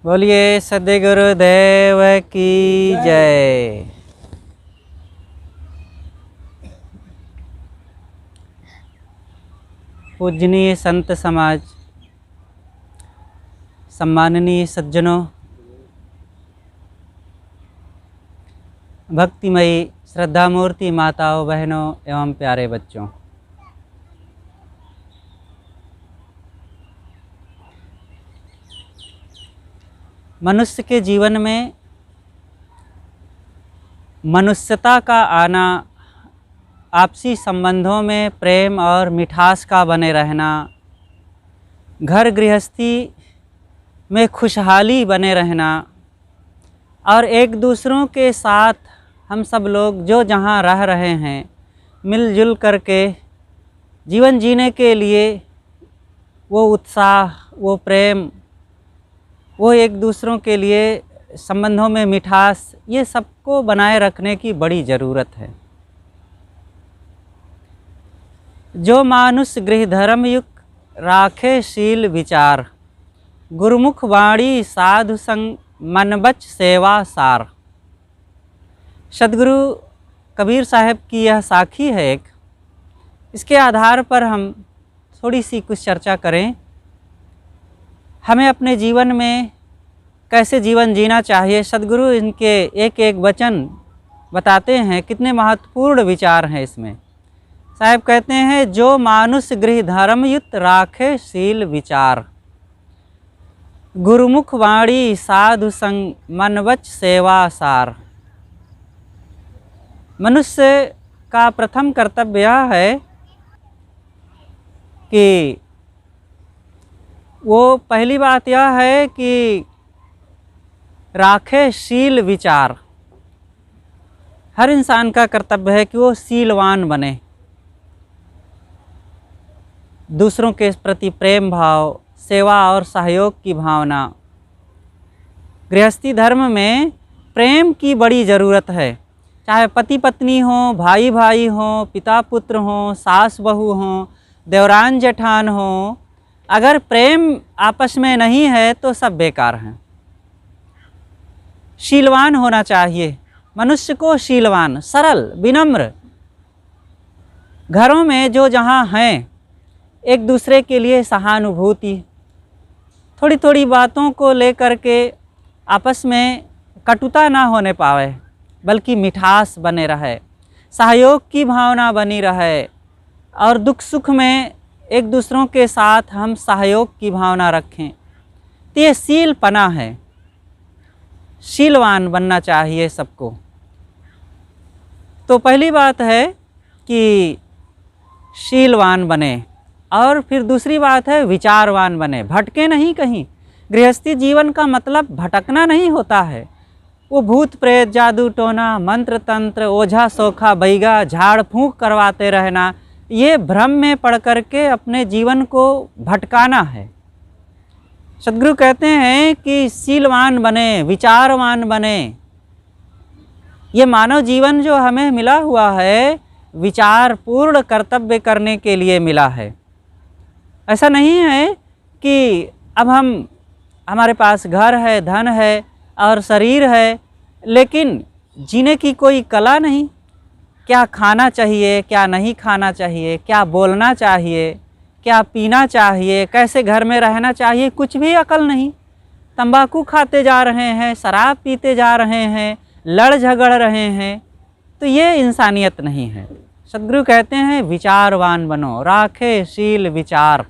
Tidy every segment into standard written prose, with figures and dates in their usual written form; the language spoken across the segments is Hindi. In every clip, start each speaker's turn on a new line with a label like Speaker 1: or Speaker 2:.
Speaker 1: बोलिए सद्गुरुदेव की जय। पूजनीय संत समाज, सम्माननीय सज्जनों, भक्तिमयी श्रद्धामूर्ति माताओं, बहनों एवं प्यारे बच्चों, मनुष्य के जीवन में मनुष्यता का आना, आपसी संबंधों में प्रेम और मिठास का बने रहना, घर गृहस्थी में खुशहाली बने रहना और एक दूसरों के साथ हम सब लोग जो जहाँ रह रहे हैं मिलजुल करके जीवन जीने के लिए वो उत्साह, वो प्रेम, वो एक दूसरों के लिए संबंधों में मिठास, ये सबको बनाए रखने की बड़ी ज़रूरत है। जो मानुष गृह धर्म युक्त राखे शील विचार, गुरुमुख वाणी साधु संग मन बच सेवा सार। सदगुरु कबीर साहब की यह साखी है एक। इसके आधार पर हम थोड़ी सी कुछ चर्चा करें। हमें अपने जीवन में कैसे जीवन जीना चाहिए, सदगुरु इनके एक एक वचन बताते हैं। कितने महत्वपूर्ण विचार हैं इसमें। साहब कहते हैं, जो मानुष गृह धर्म युक्त राखे शील विचार, गुरुमुख वाणी साधु संग मन बच सेवा सार। मनुष्य का प्रथम कर्तव्य यह है कि वो पहली बात यह है कि राखे शील विचार। हर इंसान का कर्तव्य है कि वो शीलवान बने, दूसरों के प्रति प्रेम भाव, सेवा और सहयोग की भावना। गृहस्थी धर्म में प्रेम की बड़ी ज़रूरत है। चाहे पति पत्नी हो, भाई भाई हो, पिता पुत्र हो, सास बहू हो, देवरान जेठान हो, अगर प्रेम आपस में नहीं है तो सब बेकार हैं। शीलवान होना चाहिए मनुष्य को, शीलवान, सरल, विनम्र। घरों में जो जहाँ हैं एक दूसरे के लिए सहानुभूति, थोड़ी थोड़ी बातों को लेकर के आपस में कटुता ना होने पावे, बल्कि मिठास बने रहे, सहयोग की भावना बनी रहे और दुख सुख में एक दूसरों के साथ हम सहयोग की भावना रखें। तो ये शीलपना है। शीलवान बनना चाहिए सबको। तो पहली बात है कि शीलवान बने, और फिर दूसरी बात है विचारवान बने, भटके नहीं कहीं। गृहस्थी जीवन का मतलब भटकना नहीं होता है। वो भूत प्रेत, जादू टोना, मंत्र तंत्र, ओझा सोखा बैगा, झाड़ फूंक करवाते रहना, ये भ्रम में पड़ करके अपने जीवन को भटकाना है। सदगुरु कहते हैं कि शीलवान बने, विचारवान बने। ये मानव जीवन जो हमें मिला हुआ है, विचार पूर्ण कर्तव्य करने के लिए मिला है। ऐसा नहीं है कि अब हमारे पास घर है, धन है और शरीर है, लेकिन जीने की कोई कला नहीं। क्या खाना चाहिए, क्या नहीं खाना चाहिए, क्या बोलना चाहिए, क्या पीना चाहिए, कैसे घर में रहना चाहिए, कुछ भी अकल नहीं। तंबाकू खाते जा रहे हैं, शराब पीते जा रहे हैं, लड़ झगड़ रहे हैं। तो ये इंसानियत नहीं है। सदगुरु कहते हैं विचारवान बनो, राखे शील विचार।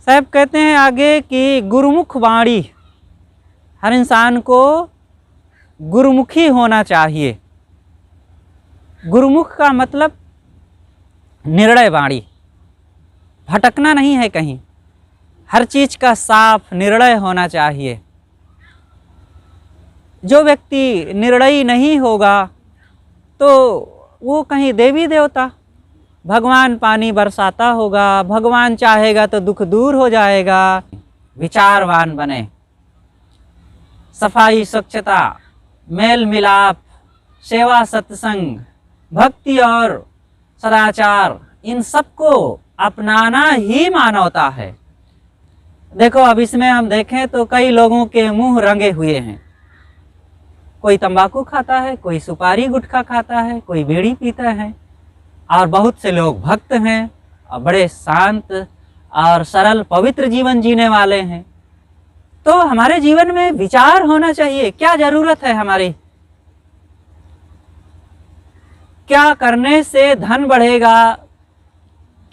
Speaker 1: साहब कहते हैं आगे कि गुरुमुख वाणी, हर इंसान को गुरुमुखी होना चाहिए। गुरुमुख का मतलब निर्णय वाणी, भटकना नहीं है कहीं। हर चीज़ का साफ निर्णय होना चाहिए। जो व्यक्ति निर्णयी नहीं होगा तो वो कहीं देवी देवता, भगवान पानी बरसाता होगा, भगवान चाहेगा तो दुख दूर हो जाएगा। विचारवान बने। सफाई, स्वच्छता, मेल मिलाप, सेवा, सत्संग, भक्ति और सदाचार, इन सबको अपनाना ही मानवता है। देखो अब इसमें हम देखें तो कई लोगों के मुंह रंगे हुए हैं। कोई तंबाकू खाता है, कोई सुपारी गुटखा खाता है, कोई बीड़ी पीता है, और बहुत से लोग भक्त हैं और बड़े शांत और सरल पवित्र जीवन जीने वाले हैं। तो हमारे जीवन में विचार होना चाहिए, क्या जरूरत है हमारी, क्या करने से धन बढ़ेगा,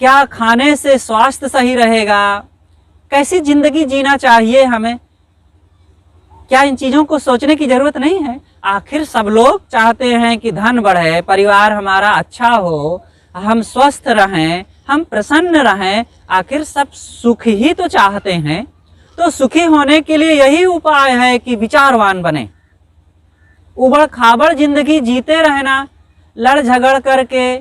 Speaker 1: क्या खाने से स्वास्थ्य सही रहेगा, कैसी जिंदगी जीना चाहिए हमें, क्या इन चीज़ों को सोचने की ज़रूरत नहीं है? आखिर सब लोग चाहते हैं कि धन बढ़े, परिवार हमारा अच्छा हो, हम स्वस्थ रहें, हम प्रसन्न रहें, आखिर सब सुख ही तो चाहते हैं। तो सुखी होने के लिए यही उपाय है कि विचारवान बने। उबड़ खाबड़ जिंदगी जीते रहना, लड़ झगड़ करके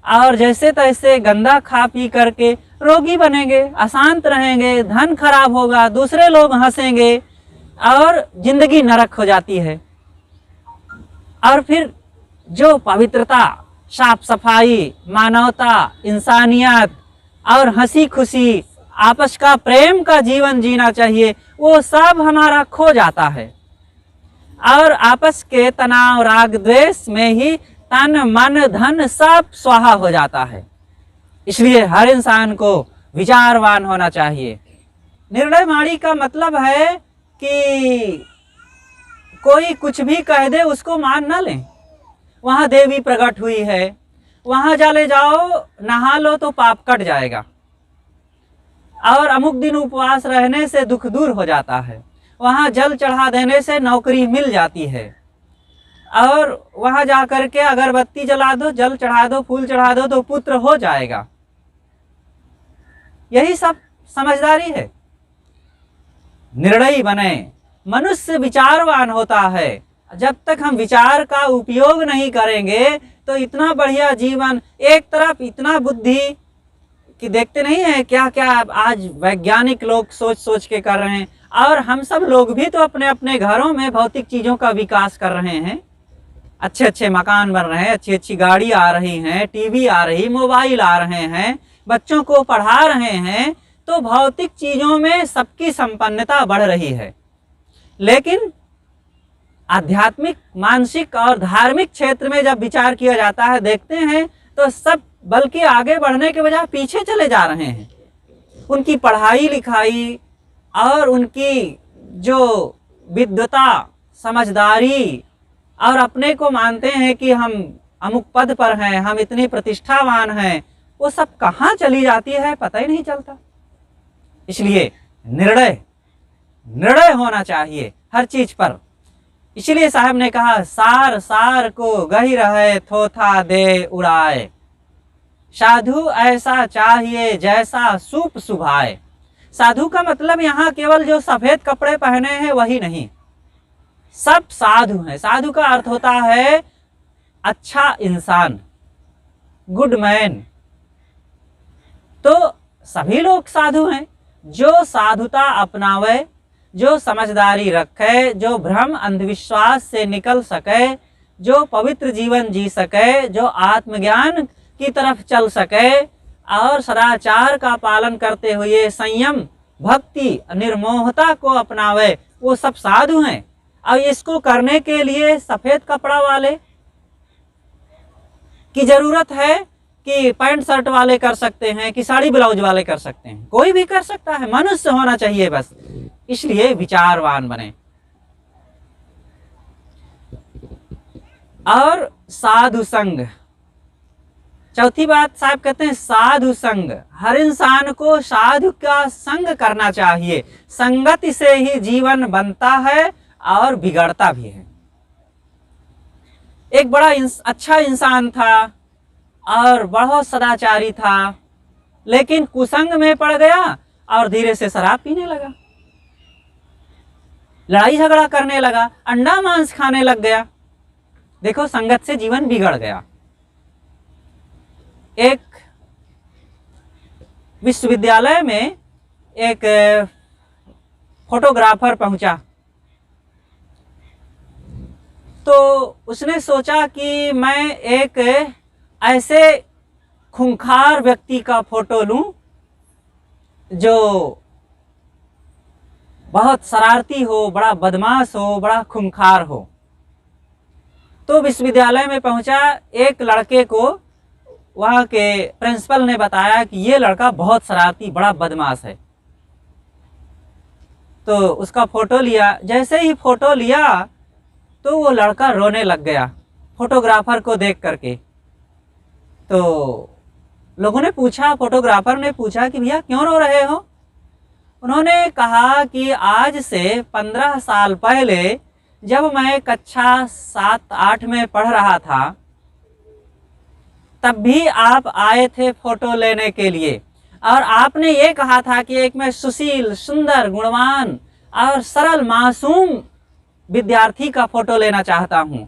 Speaker 1: और जैसे तैसे गंदा खा पी करके रोगी बनेंगे, अशांत रहेंगे, धन खराब होगा, दूसरे लोग हंसेंगे और जिंदगी नरक हो जाती है। और फिर जो पवित्रता, साफ सफाई, मानवता, इंसानियत और हंसी खुशी, आपस का प्रेम का जीवन जीना चाहिए, वो सब हमारा खो जाता है। और आपस के तनाव, राग, द्वेष में ही तन, मन, धन सब स्वाहा हो जाता है। इसलिए हर इंसान को विचारवान होना चाहिए। निर्णय माणी का मतलब है कि कोई कुछ भी कह दे उसको मान न लें। वहाँ देवी प्रकट हुई है, वहाँ चले जाओ, नहा लो तो पाप कट जाएगा, और अमुक दिन उपवास रहने से दुख दूर हो जाता है, वहाँ जल चढ़ा देने से नौकरी मिल जाती है, और वहाँ जा कर के अगरबत्ती जला दो, जल चढ़ा दो, फूल चढ़ा दो तो पुत्र हो जाएगा। यही सब समझदारी है। निर्णयी बने, मनुष्य विचारवान होता है। जब तक हम विचार का उपयोग नहीं करेंगे तो इतना बढ़िया जीवन, एक तरफ इतना बुद्धि कि देखते नहीं है क्या क्या आज वैज्ञानिक लोग सोच सोच के कर रहे हैं, और हम सब लोग भी तो अपने अपने घरों में भौतिक चीज़ों का विकास कर रहे हैं। अच्छे अच्छे मकान बन रहे हैं, अच्छी अच्छी गाड़ी आ रही हैं, टीवी आ रही, मोबाइल आ रहे हैं, बच्चों को पढ़ा रहे हैं, तो भौतिक चीज़ों में सबकी संपन्नता बढ़ रही है। लेकिन आध्यात्मिक, मानसिक और धार्मिक क्षेत्र में जब विचार किया जाता है, देखते हैं तो सब बल्कि आगे बढ़ने के बजाय पीछे चले जा रहे हैं। उनकी पढ़ाई लिखाई और उनकी जो विद्वता, समझदारी, और अपने को मानते हैं कि हम अमुक पद पर हैं, हम इतनी प्रतिष्ठावान हैं, वो सब कहाँ चली जाती है पता ही नहीं चलता। इसलिए निर्णय होना चाहिए हर चीज पर। इसलिए साहब ने कहा, सार सार को गही रहे, थोथा दे उड़ाए, साधु ऐसा चाहिए जैसा सूप सुभाए। साधु का मतलब यहाँ केवल जो सफेद कपड़े पहने हैं वही नहीं, सब साधु हैं। साधु का अर्थ होता है अच्छा इंसान, गुड मैन। तो सभी लोग साधु हैं। जो साधुता अपनावे, जो समझदारी रखे, जो भ्रम अंधविश्वास से निकल सके, जो पवित्र जीवन जी सके, जो आत्मज्ञान की तरफ चल सके और सदाचार का पालन करते हुए संयम, भक्ति, निर्मोहता को अपनावे, वो सब साधु हैं। और इसको करने के लिए सफेद कपड़ा वाले की जरूरत है कि पैंट शर्ट वाले कर सकते हैं, कि साड़ी ब्लाउज वाले कर सकते हैं? कोई भी कर सकता है, मनुष्य होना चाहिए बस। इसलिए विचारवान बने। और साधु संग, चौथी बात साहब कहते हैं साधु संग। हर इंसान को साधु का संग करना चाहिए। संगति से ही जीवन बनता है और बिगड़ता भी है। एक बड़ा अच्छा इंसान था और बहुत सदाचारी था, लेकिन कुसंग में पड़ गया और धीरे से शराब पीने लगा, लड़ाई झगड़ा करने लगा, अंडा मांस खाने लग गया। देखो, संगत से जीवन बिगड़ गया। एक विश्वविद्यालय में एक फोटोग्राफर पहुंचा, तो उसने सोचा कि मैं एक ऐसे खूंखार व्यक्ति का फोटो लूं जो बहुत शरारती हो, बड़ा बदमाश हो, बड़ा खूंखार हो। तो विश्वविद्यालय में पहुंचा, एक लड़के को वहाँ के प्रिंसिपल ने बताया कि ये लड़का बहुत शरारती, बड़ा बदमाश है। तो उसका फ़ोटो लिया। जैसे ही फ़ोटो लिया तो वो लड़का रोने लग गया फोटोग्राफर को देख करके। तो लोगों ने पूछा, फोटोग्राफर ने पूछा कि भैया क्यों रो रहे हो? उन्होंने कहा कि आज से 15 साल पहले जब मैं कक्षा 7-8 में पढ़ रहा था, तब भी आप आए थे फ़ोटो लेने के लिए, और आपने ये कहा था कि एक मैं सुशील, सुंदर, गुणवान और सरल मासूम विद्यार्थी का फ़ोटो लेना चाहता हूँ,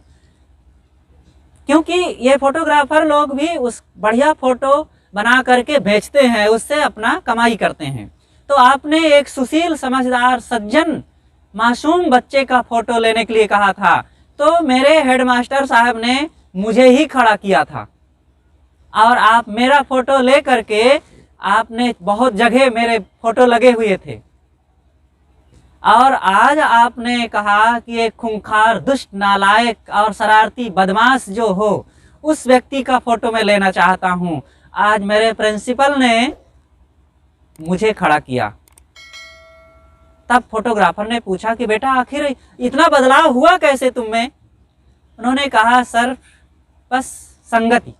Speaker 1: क्योंकि ये फोटोग्राफर लोग भी उस बढ़िया फ़ोटो बना करके बेचते हैं, उससे अपना कमाई करते हैं। तो आपने एक सुशील, समझदार, सज्जन, मासूम बच्चे का फ़ोटो लेने के लिए कहा था। तो मेरे हेडमास्टर साहब ने मुझे ही खड़ा किया था, और आप मेरा फ़ोटो ले करके आपने बहुत जगह मेरे फ़ोटो लगे हुए थे, और आज आपने कहा कि एक खूंखार, दुष्ट, नालायक और शरारती बदमाश जो हो, उस व्यक्ति का फ़ोटो मैं लेना चाहता हूँ। आज मेरे प्रिंसिपल ने मुझे खड़ा किया। तब फोटोग्राफर ने पूछा कि बेटा आखिर इतना बदलाव हुआ कैसे तुम में? उन्होंने कहा, सर बस संगति।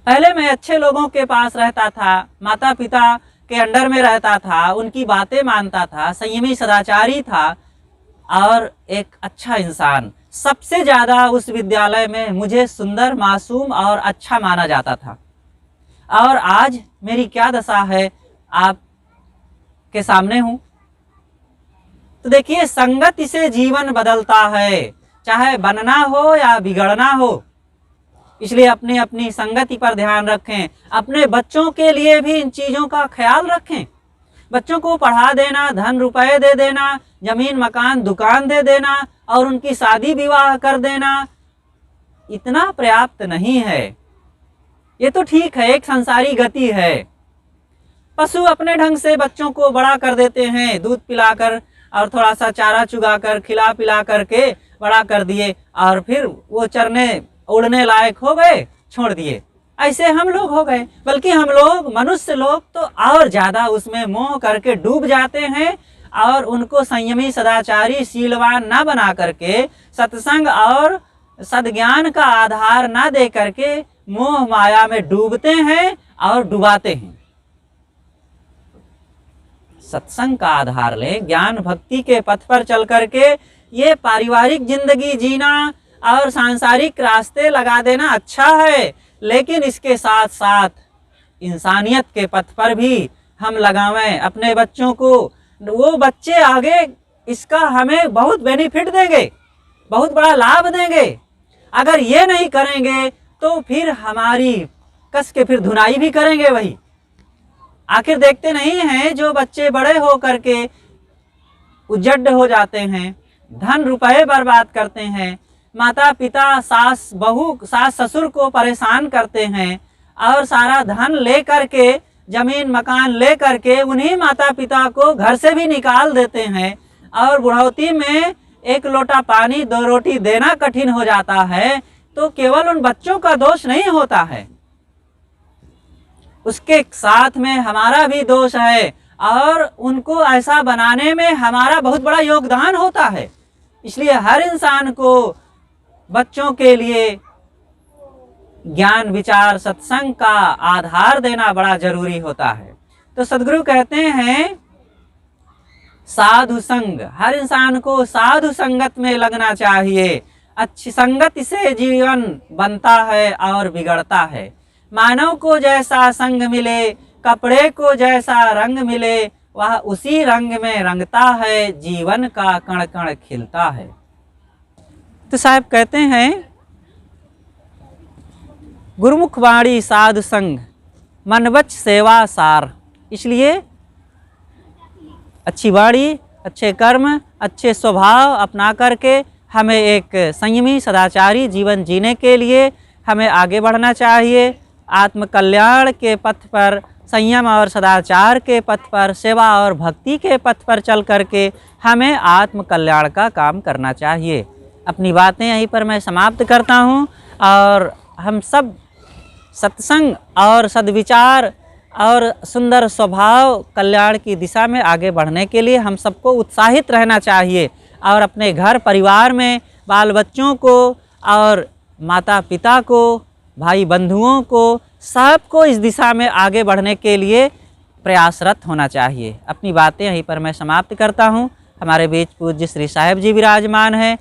Speaker 1: पहले मैं अच्छे लोगों के पास रहता था, माता पिता के अंडर में रहता था, उनकी बातें मानता था, संयमी, सदाचारी था और एक अच्छा इंसान। सबसे ज़्यादा उस विद्यालय में मुझे सुंदर, मासूम और अच्छा माना जाता था। और आज मेरी क्या दशा है, आप के सामने हूँ। तो देखिए, संगति से जीवन बदलता है, चाहे बनना हो या बिगड़ना हो। इसलिए अपनी अपनी संगति पर ध्यान रखें। अपने बच्चों के लिए भी इन चीज़ों का ख्याल रखें। बच्चों को पढ़ा देना, धन रुपए दे देना, जमीन मकान दुकान दे देना और उनकी शादी विवाह कर देना, इतना पर्याप्त नहीं है। ये तो ठीक है, एक संसारी गति है। पशु अपने ढंग से बच्चों को बड़ा कर देते हैं, दूध पिलाकर और थोड़ा सा चारा चुगाकर, खिला पिला करके बड़ा कर दिए, और फिर वो चरने उड़ने लायक हो गए, छोड़ दिए। ऐसे हम लोग हो गए। बल्कि हम लोग, मनुष्य लोग तो और ज़्यादा उसमें मोह करके डूब जाते हैं, और उनको संयमी, सदाचारी, शीलवान ना बना करके, सत्संग और सद्ज्ञान का आधार ना दे करके मोह माया में डूबते हैं और डुबाते हैं। सत्संग का आधार ले, ज्ञान भक्ति के पथ पर चल करके ये पारिवारिक जिंदगी जीना और सांसारिक रास्ते लगा देना अच्छा है, लेकिन इसके साथ साथ इंसानियत के पथ पर भी हम लगावें अपने बच्चों को। वो बच्चे आगे इसका हमें बहुत बेनिफिट देंगे, बहुत बड़ा लाभ देंगे। अगर ये नहीं करेंगे तो फिर हमारी कस के फिर धुनाई भी करेंगे वही। आखिर देखते नहीं हैं, जो बच्चे बड़े हो करके उजड़ हो जाते हैं, धन रुपए बर्बाद करते हैं, माता पिता, सास बहू, सास ससुर को परेशान करते हैं, और सारा धन ले करके, जमीन मकान ले करके उन्हीं माता पिता को घर से भी निकाल देते हैं, और बुढ़ौती में एक लोटा पानी, 2 रोटी देना कठिन हो जाता है, तो केवल उन बच्चों का दोष नहीं होता है, उसके साथ में हमारा भी दोष है, और उनको ऐसा बनाने में हमारा बहुत बड़ा योगदान होता है। इसलिए हर इंसान को बच्चों के लिए ज्ञान, विचार, सत्संग का आधार देना बड़ा जरूरी होता है। तो सदगुरु कहते हैं, साधु संग, हर इंसान को साधु संगत में लगना चाहिए। अच्छी संगत से जीवन बनता है और बिगड़ता है। मानव को जैसा संग मिले, कपड़े को जैसा रंग मिले, वह उसी रंग में रंगता है, जीवन का कण कण खिलता है। तो साहब कहते हैं, गुरुमुख वाणी साधु संग, मनवच सेवा सार। इसलिए अच्छी वाणी, अच्छे कर्म, अच्छे स्वभाव अपना करके हमें एक संयमी, सदाचारी जीवन जीने के लिए हमें आगे बढ़ना चाहिए। आत्मकल्याण के पथ पर संयम और सदाचार के पथ पर, सेवा और भक्ति के पथ पर चल करके हमें आत्म कल्याण का काम करना चाहिए। अपनी बातें यहीं पर मैं समाप्त करता हूँ और हम सब सत्संग और सद्विचार और सुंदर स्वभाव कल्याण की दिशा में आगे बढ़ने के लिए हम सबको उत्साहित रहना चाहिए और अपने घर परिवार में बाल बच्चों को और माता पिता को, भाई बंधुओं को, सबको इस दिशा में आगे बढ़ने के लिए प्रयासरत होना चाहिए। अपनी बातें यहीं पर मैं समाप्त करता हूँ। हमारे बीच पूज्य श्री साहेब जी विराजमान हैं।